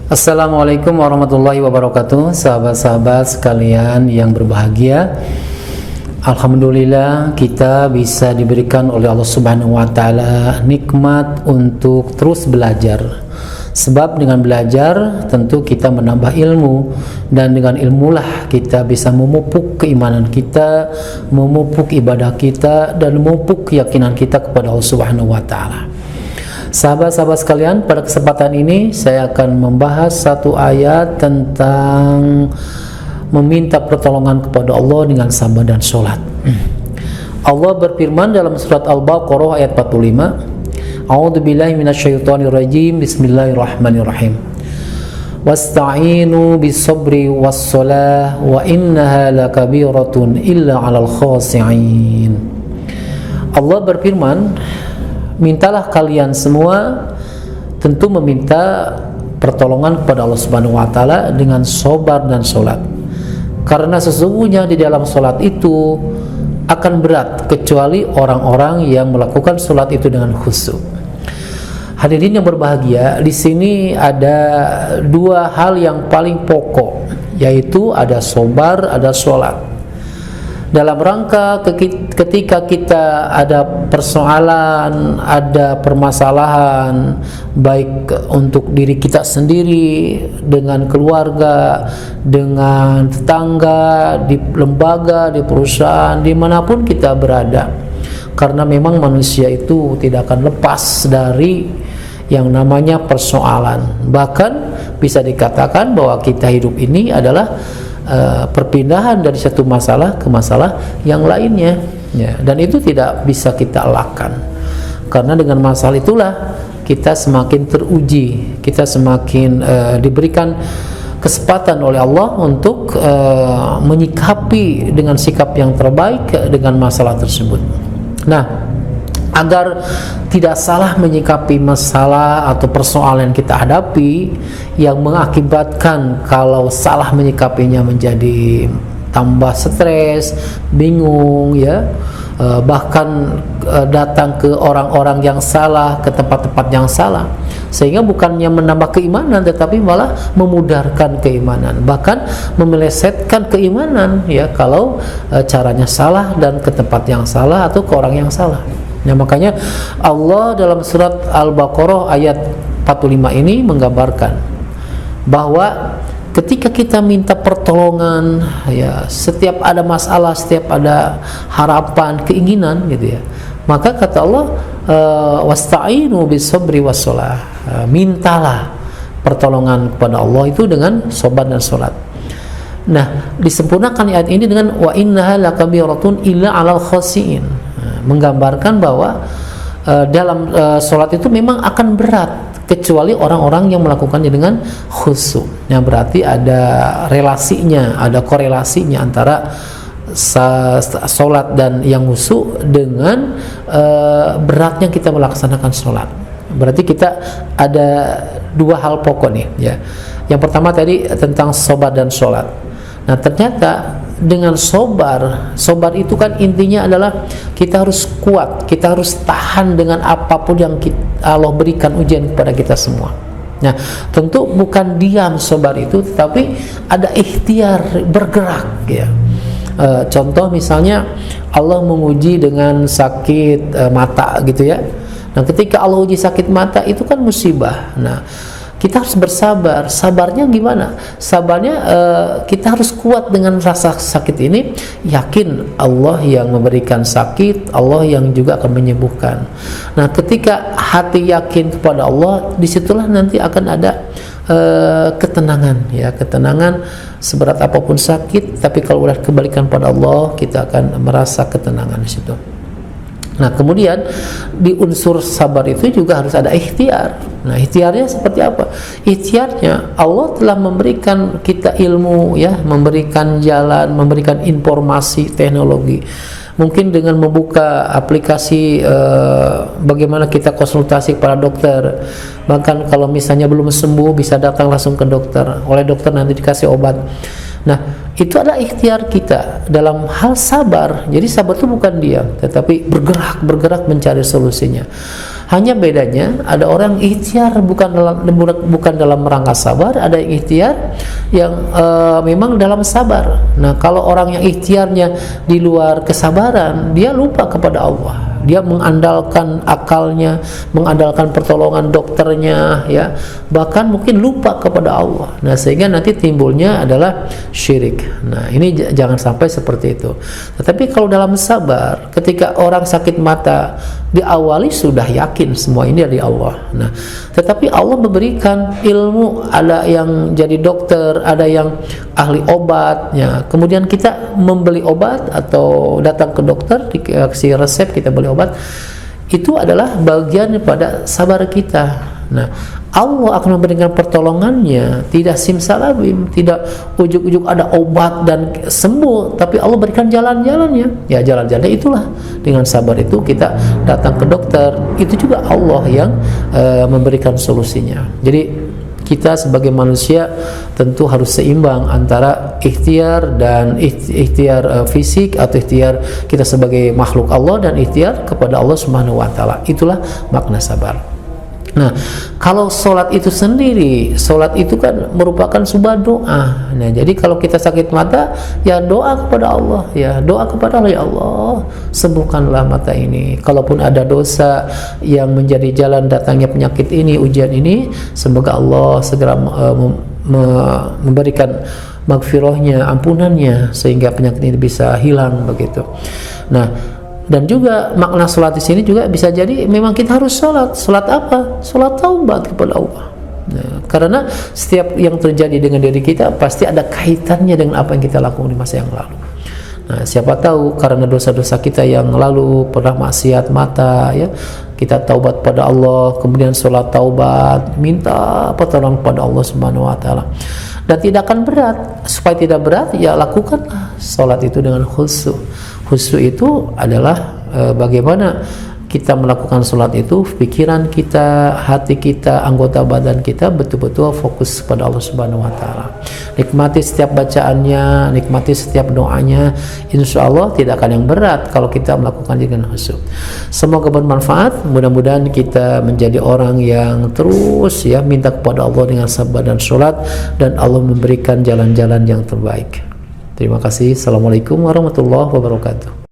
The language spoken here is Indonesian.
Assalamualaikum warahmatullahi wabarakatuh. Sahabat-sahabat sekalian yang berbahagia, alhamdulillah kita bisa diberikan oleh Allah Subhanahu wa taala nikmat untuk terus belajar. Sebab dengan belajar tentu kita menambah ilmu, dan dengan ilmulah kita bisa memupuk keimanan kita, memupuk ibadah kita, dan memupuk keyakinan kita kepada Allah Subhanahu wa taala. Sahabat-sahabat sekalian, pada kesempatan ini saya akan membahas satu ayat tentang meminta pertolongan kepada Allah dengan sabar dan sholat. Allah berfirman dalam surat Al-Baqarah ayat 45, A'udzubillahi minasyaitonirrajim, Bismillahirrahmanirrahim. Wasta'inu bis-sabri was-shalah wa innaha lakabiratun illa 'alal khashi'in. Allah berfirman, mintalah kalian semua, tentu meminta pertolongan kepada Allah Subhanahu wa taala dengan sabar dan sholat. Karena sesungguhnya di dalam sholat itu akan berat kecuali orang-orang yang melakukan sholat itu dengan khusyuk. Hadirin yang berbahagia, di sini ada dua hal yang paling pokok, yaitu ada sabar, ada sholat. Dalam rangka ketika kita ada persoalan, ada permasalahan, baik untuk diri kita sendiri, dengan keluarga, dengan tetangga, di lembaga, di perusahaan, dimanapun kita berada, karena memang manusia itu tidak akan lepas dari yang namanya persoalan. Bahkan bisa dikatakan bahwa kita hidup ini adalah perpindahan dari satu masalah ke masalah yang lainnya, ya, dan itu tidak bisa kita elakkan, karena dengan masalah itulah kita semakin teruji, kita semakin diberikan kesempatan oleh Allah untuk menyikapi dengan sikap yang terbaik dengan masalah tersebut. Nah, agar tidak salah menyikapi masalah atau persoalan yang kita hadapi, yang mengakibatkan kalau salah menyikapinya menjadi tambah stres, bingung, ya, bahkan datang ke orang-orang yang salah, ke tempat-tempat yang salah, sehingga bukannya menambah keimanan tetapi malah memudarkan keimanan, bahkan memelesetkan keimanan, ya, kalau caranya salah dan ke tempat yang salah atau ke orang yang salah. Nah, makanya Allah dalam surat Al-Baqarah ayat 45 ini menggambarkan bahwa ketika kita minta pertolongan, ya, setiap ada masalah, setiap ada harapan, keinginan, gitu ya, maka kata Allah, wasta'inu bis-sabri was-shalah, mintalah pertolongan kepada Allah itu dengan sabar dan salat. Nah, disempurnakan ayat ini dengan wa innaha lakabiratun illa 'alal khashi'in, menggambarkan bahwa dalam sholat itu memang akan berat kecuali orang-orang yang melakukannya dengan khusyuk. Yang berarti ada relasinya, ada korelasinya antara sholat dan yang khusyuk dengan beratnya kita melaksanakan sholat. Berarti kita ada dua hal pokok nih, ya. Yang pertama tadi tentang sabar dan sholat. Nah, ternyata dengan sabar itu kan intinya adalah kita harus kuat, kita harus tahan dengan apapun yang Allah berikan ujian kepada kita semua. Nah, tentu bukan diam sabar itu, tetapi ada ikhtiar bergerak, ya. Contoh misalnya Allah menguji dengan sakit mata, gitu ya. Nah, ketika Allah uji sakit mata itu kan musibah. Nah, kita harus bersabar. Sabarnya gimana? Sabarnya kita harus kuat dengan rasa sakit ini, yakin Allah yang memberikan sakit, Allah yang juga akan menyembuhkan. Nah, ketika hati yakin kepada Allah, disitulah nanti akan ada ketenangan, ya, ketenangan seberat apapun sakit, tapi kalau udah kembalikan pada Allah, kita akan merasa ketenangan di situ. Nah, kemudian di unsur sabar itu juga harus ada ikhtiar. Nah, ikhtiarnya seperti apa? Ikhtiarnya Allah telah memberikan kita ilmu, ya, memberikan jalan, memberikan informasi, teknologi. Mungkin dengan membuka aplikasi bagaimana kita konsultasi kepada dokter. Bahkan kalau misalnya belum sembuh bisa datang langsung ke dokter. Oleh dokter nanti dikasih obat. Nah, itu adalah ikhtiar kita dalam hal sabar. Jadi sabar itu bukan diam, tetapi bergerak mencari solusinya. Hanya bedanya ada orang ikhtiar bukan dalam rangka sabar, ada yang ikhtiar yang memang dalam sabar. Nah, kalau orang yang ikhtiarnya di luar kesabaran, dia lupa kepada Allah. Dia mengandalkan akalnya, mengandalkan pertolongan dokternya, ya, bahkan mungkin lupa kepada Allah. Nah, sehingga nanti timbulnya adalah syirik. Nah, ini jangan sampai seperti itu. Tetapi kalau dalam sabar, ketika orang sakit mata, diawali sudah yakin semua ini dari Allah. Nah, tetapi Allah memberikan ilmu, ada yang jadi dokter, ada yang ahli obat, ya. Kemudian kita membeli obat atau datang ke dokter, dikasih resep, kita beli obat. Itu adalah bagian pada sabar kita. Nah, Allah akan memberikan pertolongannya, tidak simsalabim, tidak ujuk-ujuk ada obat dan sembuh, tapi Allah berikan jalan-jalannya. Ya, jalan-jalannya itulah dengan sabar itu kita datang ke dokter, itu juga Allah yang memberikan solusinya. Jadi kita sebagai manusia tentu harus seimbang antara ikhtiar dan ikhtiar fisik atau ikhtiar kita sebagai makhluk Allah dan ikhtiar kepada Allah Subhanahu wa taala. Itulah makna sabar. Nah, kalau sholat itu sendiri, sholat itu kan merupakan sebuah doa. Nah, jadi kalau kita sakit mata, ya doa kepada Allah, ya doa kepada Allah, ya Allah, sembuhkanlah mata ini. Kalaupun ada dosa yang menjadi jalan datangnya penyakit ini, ujian ini, semoga Allah segera memberikan maghfirahnya, ampunannya, sehingga penyakit ini bisa hilang begitu. Nah, dan juga makna sholat di sini juga bisa jadi memang kita harus sholat. Sholat apa? Sholat taubat kepada Allah. Nah, karena setiap yang terjadi dengan diri kita pasti ada kaitannya dengan apa yang kita lakukan di masa yang lalu. Nah, siapa tahu karena dosa-dosa kita yang lalu, pernah maksiat mata, ya, kita taubat pada Allah, kemudian sholat taubat, minta pertolongan pada Allah Subhanahu wa taala. Dan tidak akan berat. Supaya tidak berat, ya lakukanlah sholat itu dengan khusyuk. Khusyuk itu adalah bagaimana kita melakukan sholat itu, pikiran kita, hati kita, anggota badan kita betul-betul fokus kepada Allah Subhanahu wa taala. Nikmati setiap bacaannya, nikmati setiap doanya. Insya Allah tidak akan yang berat kalau kita melakukan dengan khusyuk. Semoga bermanfaat. Mudah-mudahan kita menjadi orang yang terus, ya, minta kepada Allah dengan sabar dan sholat, dan Allah memberikan jalan-jalan yang terbaik. Terima kasih. Assalamualaikum warahmatullahi wabarakatuh.